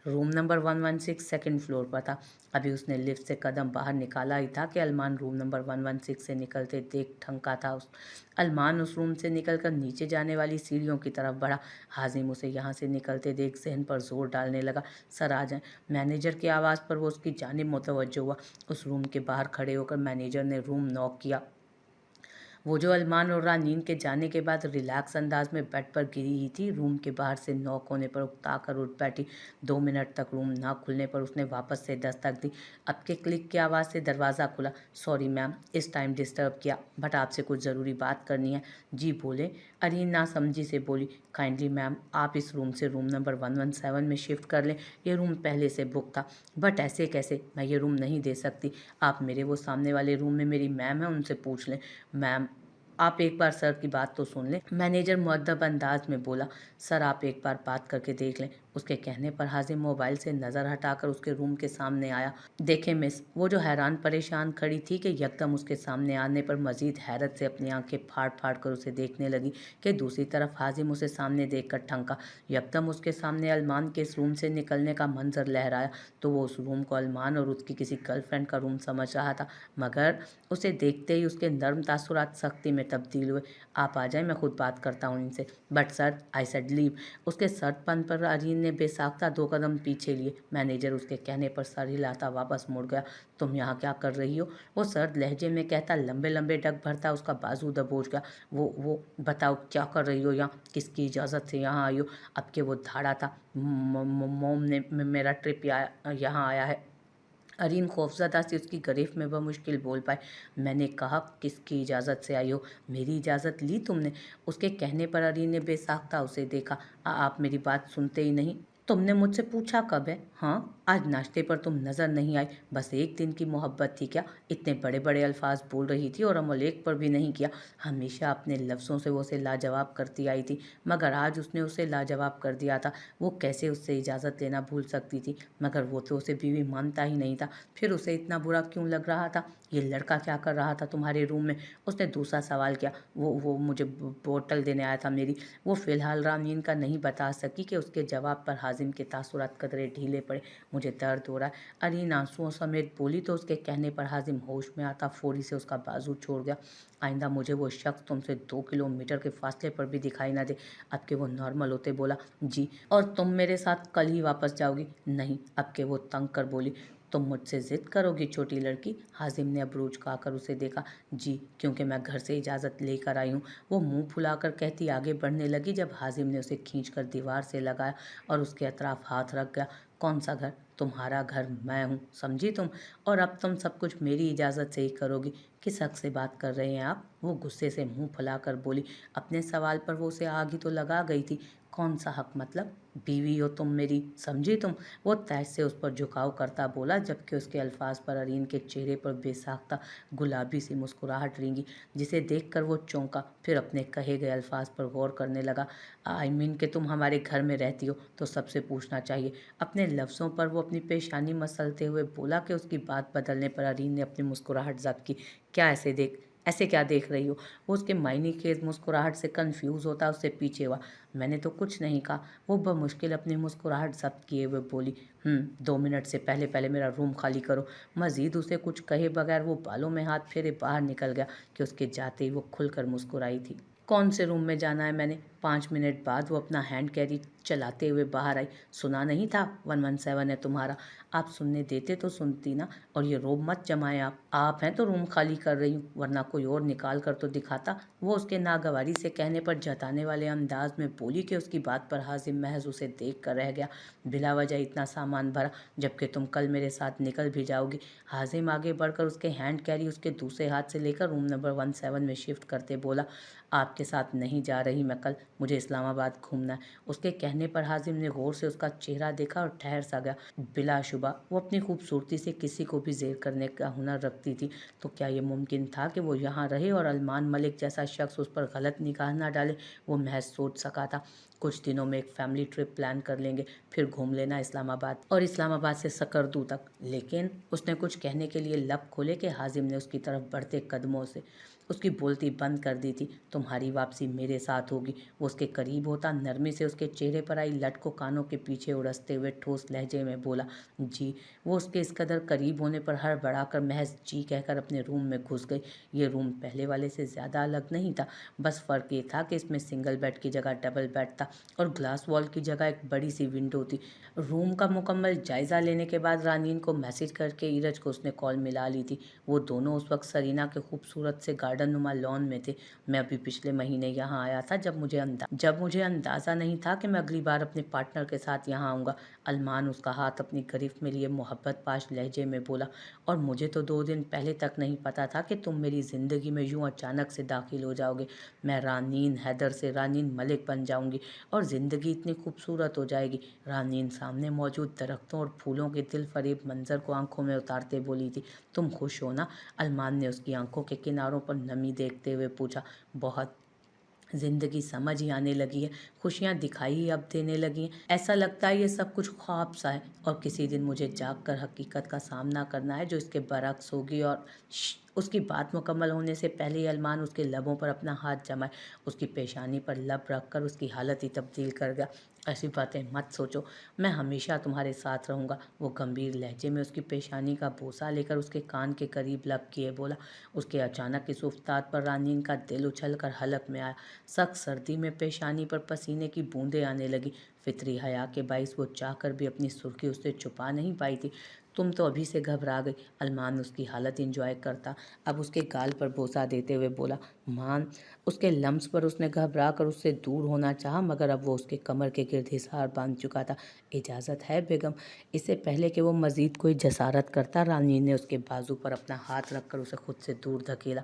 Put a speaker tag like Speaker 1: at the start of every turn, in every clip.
Speaker 1: Room number 116 second floor पर था। अभी उसने लिफ्ट से कदम बाहर निकाला ही था कि अरमान रूम नंबर 116 से निकलते देख ठनका था। अरमान उस रूम से निकलकर नीचे जाने वाली सीढ़ियों की तरफ बढ़ा। हाजिम उसे यहाँ से निकलते देख जहन पर जोर डालने लगा। सर आ जाएं। मैनेजर की आवाज़ पर वो उसकी जानिब मुतवज्जो हुआ। उस रूम के बाहर खड़े होकर मैनेजर ने रूम नॉक किया। वो जो अरमान और रानीन के जाने के बाद रिलैक्स अंदाज में बेड पर गिरी ही थी, रूम के बाहर से नॉक होने पर उकता कर उठ बैठी। 2 मिनट तक रूम ना खुलने पर उसने वापस से दस्तक दी। अब के क्लिक की आवाज़ से दरवाज़ा खुला। सॉरी मैम, इस टाइम डिस्टर्ब किया, बट आपसे कुछ ज़रूरी बात करनी है। जी बोले। अरीन नासमझी से बोली, काइंडली मैम आप इस रूम से रूम नंबर 117 में शिफ्ट कर लें। ये रूम पहले से बुक था। बट ऐसे कैसे, मैं ये रूम नहीं दे सकती। आप मेरे वो सामने वाले रूम में मेरी मैम है, उनसे पूछ लें। मैम आप एक बार सर की बात तो सुन लें। मैनेजर मुअद्दब अंदाज में बोला। सर आप एक बार बात करके देख लें। उसके कहने पर हाजिम मोबाइल से नज़र हटाकर उसके रूम के सामने आया। देखें मिस, वो जो हैरान परेशान खड़ी थी कि यकदम उसके सामने आने पर मजीद हैरत से अपनी आंखें फाड़ फाड़ कर उसे देखने लगी कि दूसरी तरफ हाजिम उसे सामने देखकर ठनका। यकदम उसके सामने अरमान के इस रूम से निकलने का मंजर लहराया तो वो उस रूम को अरमान और उसकी किसी गर्लफ्रेंड का रूम समझ रहा था, मगर उसे देखते ही उसके नर्म तासुरात सख्ती में तब्दील हुए। आप आ जाएं, मैं खुद बात करता हूँ इनसे। But sir I said leave. उसके सर्दपन पर अरीन ने बेसाख्ता 2 कदम पीछे लिए। मैनेजर उसके कहने पर सर हिलाता वापस मुड़ गया। तुम यहाँ क्या कर रही हो? वो सर्द लहजे में कहता लंबे लंबे डग भरता उसका बाजू दबोच गया। वो बताओ क्या कर रही हो यहाँ? किसकी इजाज़त से यहाँ आई हो? अब के वो धाड़ा था। मोम ने मेरा ट्रिप यहाँ आया है। अरीन खौफजदा सी उसकी गिरफ्त में बमुश्किल बोल पाए। मैंने कहा किसकी इजाज़त से आई हो? मेरी इजाज़त ली तुमने? उसके कहने पर अरीन ने बेसाख्ता उसे देखा। आप मेरी बात सुनते ही नहीं। तुमने मुझसे पूछा कब है? हाँ, आज नाश्ते पर तुम नज़र नहीं आई। बस एक दिन की मोहब्बत थी क्या? इतने बड़े बड़े अल्फाज बोल रही थी और अमल एक पर भी नहीं किया। हमेशा अपने लफ्ज़ों से वो उसे लाजवाब करती आई थी, मगर आज उसने उसे लाजवाब कर दिया था। वो कैसे उससे इजाज़त लेना भूल सकती थी? मगर वो तो उसे बीवी मानता ही नहीं था। फिर उसे इतना बुरा क्यों लग रहा था? ये लड़का क्या कर रहा था तुम्हारे रूम में? उसने दूसरा सवाल किया। वो मुझे बोतल देने आया था मेरी। वो फ़िलहाल रामीन का नहीं बता सकी कि उसके जवाब पर हाजिम के तासुरात कदरे ढीले पड़े। मुझे दर्द हो रहा है, अरीन आंसुओं समेत बोली तो उसके कहने पर हाजिम होश में आता फौरी से उसका बाजू छोड़ गया। आइंदा मुझे वो शख्स तुमसे 2 किलोमीटर के फासले पर भी दिखाई ना दे। अब के वो नॉर्मल होते बोला। जी। और तुम मेरे साथ कल ही वापस जाओगी? नहीं। अब के वो तंग कर बोली। तुम मुझसे ज़िद करोगी छोटी लड़की? हाजिम ने अबरूज खाकर उसे देखा। जी, क्योंकि मैं घर से इजाज़त लेकर आई हूँ। वो मुंह फुलाकर कहती आगे बढ़ने लगी जब हाजिम ने उसे खींचकर दीवार से लगाया और उसके अतराफ हाथ रख गया। कौन सा घर? तुम्हारा घर मैं हूँ, समझी तुम? और अब तुम सब कुछ मेरी इजाज़त से ही करोगी। किस हक से बात कर रहे हैं आप? वो गुस्से से मुंह फुलाकर बोली। अपने सवाल पर वो उसे आग ही तो लगा गई थी। कौन सा हक मतलब? बीवी हो तुम मेरी, समझी तुम? वो तैश से उस पर झुकाव करता बोला, जबकि उसके अल्फाज पर अरीन के चेहरे पर बेसाख्ता गुलाबी सी मुस्कुराहट रेंगी, जिसे देखकर वो चौंका। फिर अपने कहे गए अल्फाज पर गौर करने लगा। आई मीन कि तुम हमारे घर में रहती हो तो सबसे पूछना चाहिए। अपने लफ्ज़ों पर वो अपनी पेशानी मसलते हुए बोला कि उसकी बात बदलने पर अरीन ने अपनी मुस्कुराहट ज़ब्त की। क्या ऐसे क्या देख रही हो? वो उसके मायने खेज मुस्कुराहट से कंफ्यूज होता उससे पीछे हुआ। मैंने तो कुछ नहीं कहा। वो बमुश्किल अपनी मुस्कुराहट जब्त किए हुए बोली। 2 मिनट से पहले पहले मेरा रूम खाली करो। मजीद उसे कुछ कहे बगैर वो बालों में हाथ फेरे बाहर निकल गया कि उसके जाते ही वो खुलकर मुस्कुराई थी। कौन से रूम में जाना है मैंने? 5 मिनट बाद वो अपना हैंड कैरी चलाते हुए बाहर आई। सुना नहीं था 117 है तुम्हारा? आप सुनने देते तो सुनती ना। और ये रोब मत जमाएं। आप हैं तो रूम खाली कर रही हूँ, वरना कोई और निकाल कर तो दिखाता। वो उसके नागवारी से कहने पर जताने वाले अंदाज में बोली कि उसकी बात पर हाजिम महज उसे देख कर रह गया। बिला वजह इतना सामान भरा, जबकि तुम कल मेरे साथ निकल भी जाओगी। हाजिम आगे बढ़कर उसके हैंड कैरी उसके दूसरे हाथ से लेकर रूम नंबर 17 में शिफ्ट करते बोला। आपके साथ नहीं जा रही मैं कल, मुझे इस्लामाबाद घूमना है। उसके कहने पर हाजिम ने गौर से उसका चेहरा देखा और ठहर सा गया। बिलाशुबा वो अपनी खूबसूरती से किसी को भी ज़ेर करने का हुनर रखती थी, तो क्या ये मुमकिन था कि वो यहाँ रहे और अरमान मलिक जैसा शख्स उस पर गलत निगाह ना डाले? वो महज सोच सका था। कुछ दिनों में एक फैमिली ट्रिप प्लान कर लेंगे, फिर घूम लेना इस्लामाबाद और इस्लामाबाद से सकरदू तक। लेकिन उसने कुछ कहने के लिए लब खोले कि हाजिम ने उसकी तरफ बढ़ते कदमों से उसकी बोलती बंद कर दी थी। तुम्हारी वापसी मेरे साथ होगी। वो उसके करीब होता, नरमी से उसके चेहरे पर आई लट को कानों के पीछे उड़सते हुए ठोस लहजे में बोला, जी। वो उसके इस कदर करीब होने पर हड़बड़ाकर महज जी कहकर अपने रूम में घुस गई। ये रूम पहले वाले से ज़्यादा अलग नहीं था, बस फ़र्क ये था कि इसमें सिंगल बेड की जगह डबल बेड था और ग्लास वॉल की जगह एक बड़ी सी विंडो थी। रूम का मुकम्मल जायज़ा लेने के बाद रानीन को मैसेज करके ईरज को उसने कॉल मिला ली थी। वो दोनों उस वक्त सरीना के खूबसूरत से गार्डन नुमा लॉन में थे। मैं अभी पिछले महीने यहाँ आया था, जब मुझे अंदाज़ा नहीं था कि मैं अगली बार अपने पार्टनर के साथ यहाँ आऊँगा। अरमान उसका हाथ अपनी गिरफ्त में लिए मोहब्बत पाश लहजे में बोला, और मुझे तो 2 दिन पहले तक नहीं पता था कि तुम मेरी ज़िंदगी में यूं अचानक से दाखिल हो जाओगे। मैं रानीन हैदर से रानीन मलिक बन जाऊंगी और ज़िंदगी इतनी खूबसूरत हो जाएगी। रानीन सामने मौजूद दरख्तों और फूलों के दिल फरेब मंजर को आंखों में उतारते बोली थी, तुम खुश हो ना? अरमान ने उसकी आंखों के किनारों पर नमी देखते हुए पूछा। बहुत। जिंदगी समझ ही आने लगी है, खुशियाँ दिखाई ही अब देने लगी हैं। ऐसा लगता है ये सब कुछ ख्वाब सा है और किसी दिन मुझे जाग कर हकीकत का सामना करना है जो इसके बरक्स होगी। और उसकी बात मुकम्मल होने से पहले ही अरमान उसके लबों पर अपना हाथ जमाए उसकी पेशानी पर लब रखकर उसकी हालत ही तब्दील कर गया। ऐसी बातें मत सोचो, मैं हमेशा तुम्हारे साथ रहूँगा। वो गंभीर लहजे में उसकी पेशानी का बोसा लेकर उसके कान के करीब लब किए बोला। उसके अचानक इस उफ्ताद पर रानीन का दिल उछल कर हलक में आया। सख्त सर्दी में पेशानी पर पसीने की बूंदें आने लगी। फितरी हया के बाइस वो चाहकर भी अपनी सुर्खी उससे छुपा नहीं पाई थी। तुम तो अभी से घबरा गई। अरमान उसकी हालत इंजॉय करता अब उसके गाल पर बोसा देते हुए बोला, मान। उसके लम्स पर उसने घबरा कर उससे दूर होना चाहा, मगर अब वो उसके कमर के गिर्द हिसार बांध चुका था। इजाज़त है बेगम। इससे पहले कि वो मजीद कोई जसारत करता, रानी ने उसके बाजू पर अपना हाथ रखकर उसे खुद से दूर धकेला।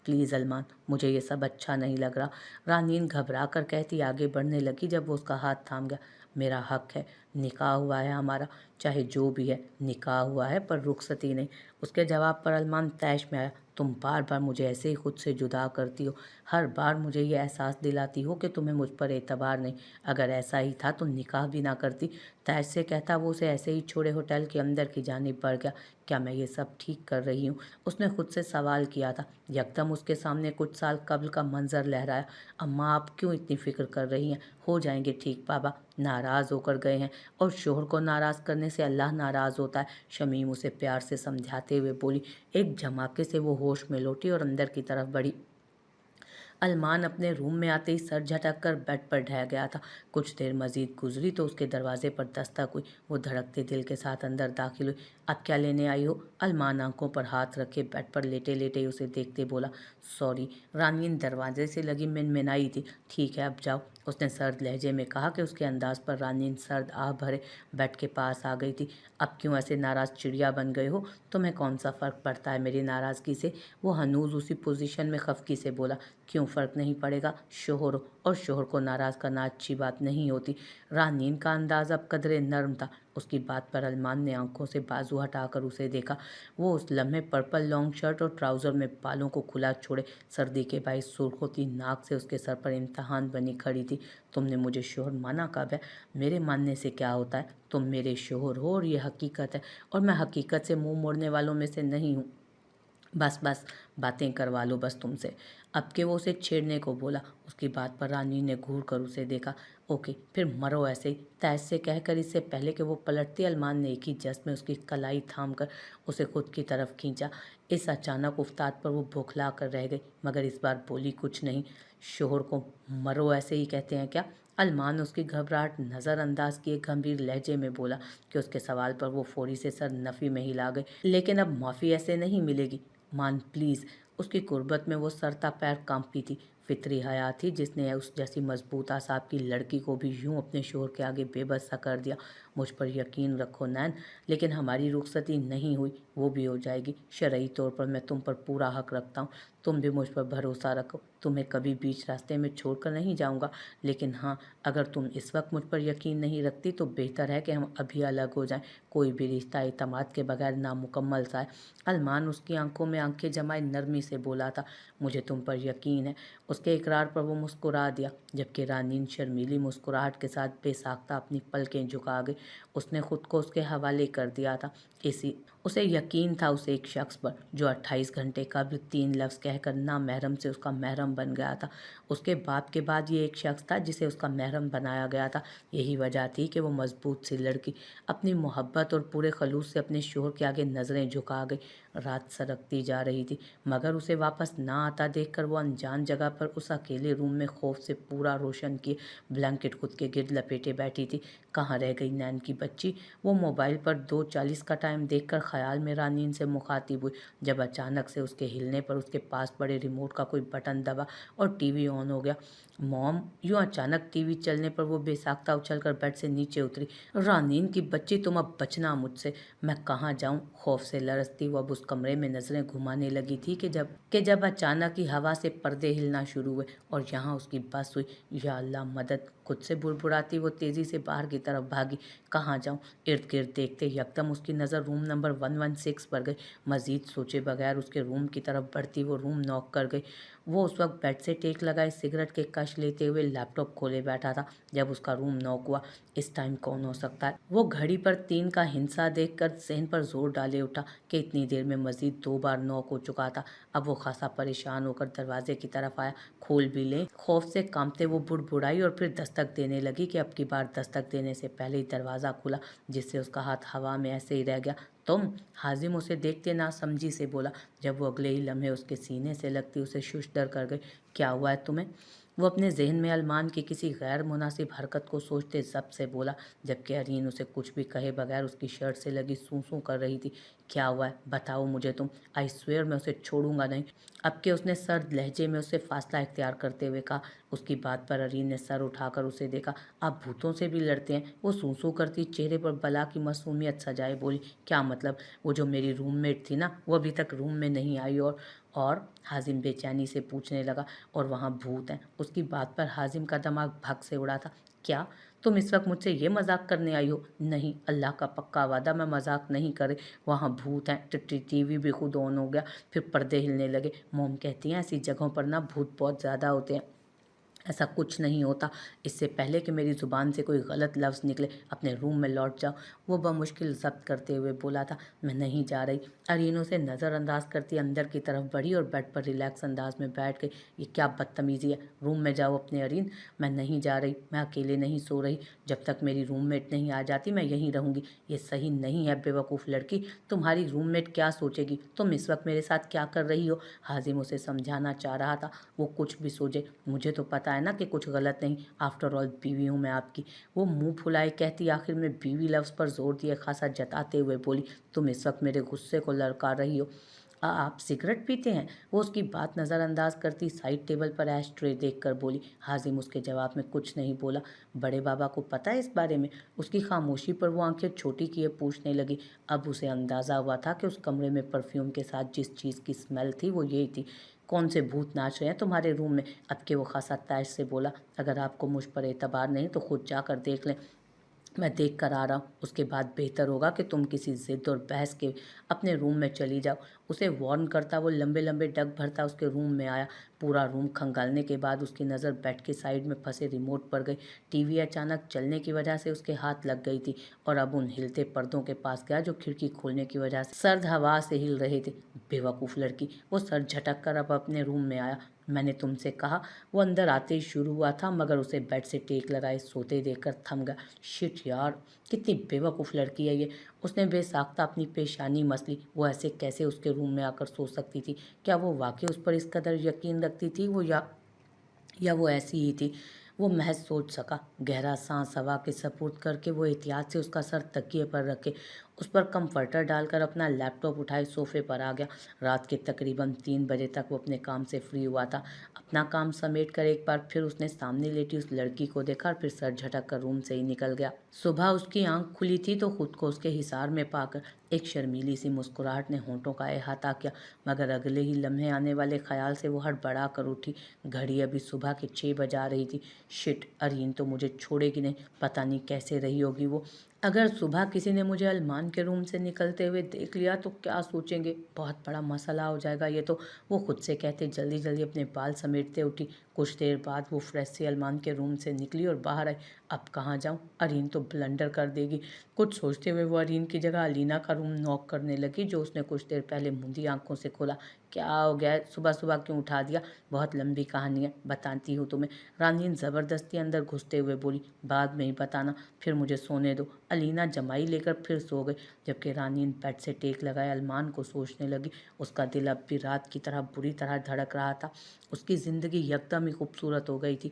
Speaker 1: प्लीज़ अरमान, मुझे ये सब अच्छा नहीं लग रहा। रानीन घबरा कर कहती आगे बढ़ने लगी जब वो उसका हाथ थाम गया। मेरा हक है, निकाह हुआ है हमारा, चाहे जो भी है निकाह हुआ है, पर रुखसती नहीं। उसके जवाब पर अरमान तैश में आया। तुम बार बार मुझे ऐसे ही खुद से जुदा करती हो, हर बार मुझे ये एहसास दिलाती हो कि तुम्हें मुझ पर एतबार नहीं। अगर ऐसा ही था तो निकाह भी ना करती। तैश से कहता वो उसे ऐसे ही छोड़े होटल के अंदर की जानिब बढ़ गया। क्या मैं ये सब ठीक कर रही हूँ? उसने खुद से सवाल किया था। यकदम उसके सामने कुछ साल कब्ल का मंजर लहराया। अम्मा, आप क्यों इतनी फिक्र कर रही हैं? हो जाएंगे ठीक बाबा, नाराज़ होकर गए हैं और शोहर को नाराज़ करने से अल्लाह नाराज़ होता है। शमीम उसे प्यार से समझाते हुए बोली। एक झमाके से वो होश में लौटी और अंदर की तरफ बढ़ी। अरमान अपने रूम में आते ही सर झटक कर बेड पर ढह गया था। कुछ देर मजीद गुजरी तो उसके दरवाजे पर दस्तक हुई। वो धड़कते दिल के साथ अंदर दाखिल हुई। अब क्या लेने आई हो? अरमान आंखों पर हाथ रखे बेड पर लेटे लेटे उसे देखते बोला। सॉरी। रानीन दरवाजे से लगी मिनमिनाई थी। ठीक है, अब जाओ, उसने सर्द लहजे में कहा कि उसके अंदाज पर रानीन सर्द आह भरे बेड के पास आ गई थी। अब क्यों ऐसे नाराज़ चिड़िया बन गए हो? तुम्हें कौन सा फ़र्क पड़ता है मेरी नाराज़गी से? वो हनूज उसी पोजीशन में खफकी से बोला। क्यों फ़र्क नहीं पड़ेगा? शोहर हो और शोहर को नाराज़ करना अच्छी बात नहीं होती। रानीन का अंदाज़ अब कदरे नर्म था। उसकी बात पर अरमान ने आंखों से बाजू हटाकर उसे देखा। वो उस लम्हे पर्पल लॉन्ग शर्ट और ट्राउज़र में बालों को खुला छोड़े सर्दी के बाईस सुर्ख होती नाक से उसके सर पर इम्तहान बनी खड़ी थी। तुमने मुझे शोहर माना कब है? मेरे मानने से क्या होता है? तुम मेरे शोहर हो और ये हकीकत है, और मैं हकीकत से मुंह मोड़ने वालों में से नहीं हूँ। बस बस, बातें करवा लो बस तुमसे। अब के वो उसे छेड़ने को बोला। उसकी बात पर रानी ने घूर कर उसे देखा। ओके, फिर मरो ऐसे ही, तैश से कहकर इससे पहले कि वो पलटती, अरमान ने एक ही जस्ट में उसकी कलाई थाम कर उसे खुद की तरफ खींचा। इस अचानक उफ्ताद पर वो बौखला कर रह गई, मगर इस बार बोली कुछ नहीं। शोहर को मरो ऐसे ही कहते हैं क्या? अरमान उसकी घबराहट नज़रअंदाज किए गंभीर लहजे में बोला कि उसके सवाल पर वो फौरी से सर नफ़ी में हिला गए। लेकिन अब माफ़ी ऐसे नहीं मिलेगी। मान प्लीज़। उसकी कुर्बत में वो सरता पैर कांपती थी। फितरी हया थी जिसने उस जैसी मजबूत आसाब की लड़की को भी यूं अपने शोहर के आगे बेबस सा कर दिया। मुझ पर यकीन रखो नैन, लेकिन हमारी रुखसती नहीं हुई, वो भी हो जाएगी। शरई तौर पर मैं तुम पर पूरा हक रखता हूँ। तुम भी मुझ पर भरोसा रखो। तुम्हें कभी बीच रास्ते में छोड़कर नहीं जाऊँगा। लेकिन हाँ, अगर तुम इस वक्त मुझ पर यकीन नहीं रखती तो बेहतर है कि हम अभी अलग हो जाएं। कोई भी रिश्ता एतमाद के बगैर नामुकम्मल सा है। अरमान उसकी आंखों में आंखें जमाए नरमी से बोला था। मुझे तुम पर यकीन है। उसके इकरार पर वो मुस्कुरा दिया, जबकि रानीन शर्मीली मुस्कुराहट के साथ बेसाख्ता अपनी पलकें झुका गई। उसने खुद को उसके हवाले कर दिया था। इसी उसे यकीन था उस एक शख्स पर जो 28 घंटे कबल 3 लफ्ज़ कहकर ना महरम से उसका महरम बन गया था। उसके बाप के बाद ये एक शख्स था जिसे उसका महरम बनाया गया था। यही वजह थी कि वो मजबूत सी लड़की अपनी मोहब्बत और पूरे खलूस से अपने शोहर के आगे नज़रें झुका गई। रात सरकती जा रही थी, मगर उसे वापस ना आता देखकर वो अनजान जगह पर उस अकेले रूम में खौफ से पूरा रोशन किए ब्लैंकेट खुद के गिर्द लपेटे बैठी थी। कहाँ रह गई नैन की बच्ची? वो मोबाइल पर 2:40 का टाइम देखकर ख्याल में रानीन से मुखातिब हुई, जब अचानक से उसके हिलने पर उसके पास पड़े रिमोट का कोई बटन दबा और टीवी ऑन हो गया। मॉम! यूँ अचानक टीवी चलने पर वो बेसाख्ता उछलकर बेड से नीचे उतरी। रानीन की बच्ची, तुम अब बचना मुझसे। मैं कहाँ जाऊँ? खौफ से लरसती वो अब उस कमरे में नजरें घुमाने लगी थी कि जब अचानक ही हवा से पर्दे हिलना शुरू हुए और यहाँ उसकी बस हुई। या अल्लाह मदद! खुद से बुड़बुड़ाती वो तेजी से बाहर की तरफ भागी। कहाँ जाऊँ? इर्द गिर्द देखते यकदम उसकी नज़र रूम नंबर 116 पर गई। मजीद सोचे बगैर उसके रूम की तरफ बढ़ती वो रूम नॉक कर गई। वो उस वक्त बेड से टेक लगाए सिगरेट के कश लेते हुए लैपटॉप खोले बैठा था जब उसका रूम नॉक हुआ। इस टाइम कौन हो सकता है? वो घड़ी पर 3 का हिंसा देखकर सहन पर जोर डाले उठा कि इतनी देर में मजीद 2 बार नॉक हो चुका था। अब वो खासा परेशान होकर दरवाजे की तरफ आया। खोल भी ले? खौफ से कांपते वो बुड़बुड़ाई और फिर दस्तक देने लगी कि अब की बार दस्तक देने से पहले ही दरवाज़ा खुला, जिससे उसका हाथ हवा में ऐसे ही रह गया। तुम? हाजिम उसे देखते ना समझी से बोला, जब वो अगले ही लम्हे उसके सीने से लगती उसे शुशदर कर गई। क्या हुआ है तुम्हें? वो अपने जहन में अलमान की किसी गैर मुनासिब हरकत को सोचते जब्त से बोला, जबकि अरीन उसे कुछ भी कहे बगैर उसकी शर्ट से लगी सूं सूं कर रही थी। क्या हुआ है? बताओ मुझे तुम। आई स्वेयर मैं उसे छोड़ूंगा नहीं। अब के उसने सर्द लहजे में उससे फासला इख्तियार करते हुए कहा। उसकी बात पर अरीन ने सर उठाकर उसे देखा। आप भूतों से भी लड़ते हैं? वो सूं सूं करती चेहरे पर बला की मासूमियत सजाए बोली। क्या मतलब? वो जो मेरी रूममेट थी ना, वो अभी तक रूम में नहीं आई और हाजिम बेचैनी से पूछने लगा। और वहाँ भूत हैं? उसकी बात पर हाजिम का दिमाग भग से उड़ा था। क्या तुम इस वक्त मुझसे ये मजाक करने आई हो? नहीं, अल्लाह का पक्का वादा, मैं मजाक नहीं करे। वहाँ भूत हैं। टीवी भी खुद ऑन हो गया, फिर पर्दे हिलने लगे। मोम कहती हैं ऐसी जगहों पर ना भूत बहुत ज़्यादा होते हैं। ऐसा कुछ नहीं होता। इससे पहले कि मेरी ज़ुबान से कोई गलत लफ्ज़ निकले, अपने रूम में लौट जाओ। वो बमुश्किल ज़ब्त करते हुए बोला था। मैं नहीं जा रही। अरीन उसे नज़रअंदाज करती अंदर की तरफ बढ़ी और बेड पर रिलैक्स अंदाज में बैठ गई। ये क्या बदतमीज़ी है? रूम में जाओ अपने अरीन। मैं नहीं जा रही। मैं अकेले नहीं सो रही। जब तक मेरी रूममेट नहीं आ जाती मैं यहीं रहूँगी। ये सही नहीं है बेवकूफ़ लड़की। तुम्हारी रूममेट क्या सोचेगी? तुम इस वक्त मेरे साथ क्या कर रही हो? हाजिम उसे समझाना चाह रहा था। वो कुछ भी सोचे, मुझे तो पता है ना कि कुछ गलत नहीं। आफ्टर ऑल बीवी हूँ मैं आपकी। वो मुंह फुलाए कहती आखिर में बीवी लफ्ज़ पर जोर दिए खासा जताते हुए बोली। तुम इस वक्त मेरे गुस्से को लड़का रही हो। आप सिगरेट पीते हैं? वो उसकी बात नज़रअंदाज करती साइड टेबल पर ऐश ट्रे देख कर बोली। हाजिम उसके जवाब में कुछ नहीं बोला। बड़े बाबा को पता है इस बारे में? उसकी खामोशी पर वो आंखें छोटी किए पूछने लगी। अब उसे अंदाज़ा हुआ था कि उस कमरे में परफ्यूम के साथ जिस चीज़ की स्मेल थी वो यही थी। कौन से भूत नाच रहे हैं तुम्हारे रूम में? अब के वो खासा तैश से बोला। अगर आपको मुझ पर एतबार नहीं तो खुद जाकर देख लें। मैं देख कर आ रहा हूँ। उसके बाद बेहतर होगा कि तुम किसी जिद और बहस के अपने रूम में चली जाओ। उसे वार्न करता वो लंबे लंबे डग भरता उसके रूम में आया। पूरा रूम खंगालने के बाद उसकी नज़र बेड के साइड में फंसे रिमोट पर गई। टीवी अचानक चलने की वजह से उसके हाथ लग गई थी और अब उन हिलते पर्दों के पास गया जो खिड़की खोलने की वजह से सर्द हवा से हिल रहे थे। बेवकूफ़ लड़की! वो सर झटक कर अब अपने रूम में आया। मैंने तुमसे कहा। वो अंदर आते ही शुरू हुआ था मगर उसे बेड से टेक लगाए सोते देखकर थम गया। शिट यार, कितनी बेवकूफ़ लड़की है ये। उसने बेसाख्ता अपनी पेशानी मसली। वो ऐसे कैसे उसके रूम में आकर सो सकती थी? क्या वो वाकई उस पर इस कदर यकीन रखती थी या वो ऐसी ही थी? वो महज सोच सका। गहरा सांस हवा के सपुर्द करके वो एहतियात से उसका सर तकिए पर रखे उस पर कंफर्टर डालकर अपना लैपटॉप उठाए सोफे पर आ गया। रात के तकरीबन 3 बजे तक वो अपने काम से फ्री हुआ था। अपना काम समेट कर एक बार फिर उसने सामने लेटी उस लड़की को देखा और फिर सर झटक कर रूम से ही निकल गया। सुबह उसकी आंख खुली थी तो खुद को उसके हिसार में पाकर एक शर्मीली सी मुस्कुराहट ने होंठों का अहाता किया, मगर अगले ही लम्हे आने वाले ख्याल से वो हड़बड़ा कर उठी। घड़ी अभी सुबह के 6 बजा रही थी। शिट, अरीन तो मुझे छोड़ेगी नहीं। पता नहीं कैसे रही होगी वो। अगर सुबह किसी ने मुझे अलमान के रूम से निकलते हुए देख लिया तो क्या सोचेंगे, बहुत बड़ा मसला हो जाएगा ये तो। वो खुद से कहते जल्दी जल्दी अपने बाल समेटते उठी। कुछ देर बाद वो फ्रेश सी अलमान के रूम से निकली और बाहर आई। अब कहाँ जाऊँ, अरीन तो ब्लंडर कर देगी। कुछ सोचते हुए वो अरीन की जगह अलीना का रूम नॉक करने लगी, जो उसने कुछ देर पहले मूंदी आंखों से खोला। क्या हो गया है, सुबह सुबह क्यों उठा दिया? बहुत लंबी कहानी है, बताती हूँ तुम्हें। रानीन ज़बरदस्ती अंदर घुसते हुए बोली। बाद में ही बताना, फिर मुझे सोने दो। अलीना जमाई लेकर फिर सो गई, जबकि रानीन बेड से टेक लगाए अलमान को सोचने लगी। उसका दिल अब भी रात की तरह बुरी तरह धड़क रहा था। उसकी ज़िंदगी यकदम ही खूबसूरत हो गई थी।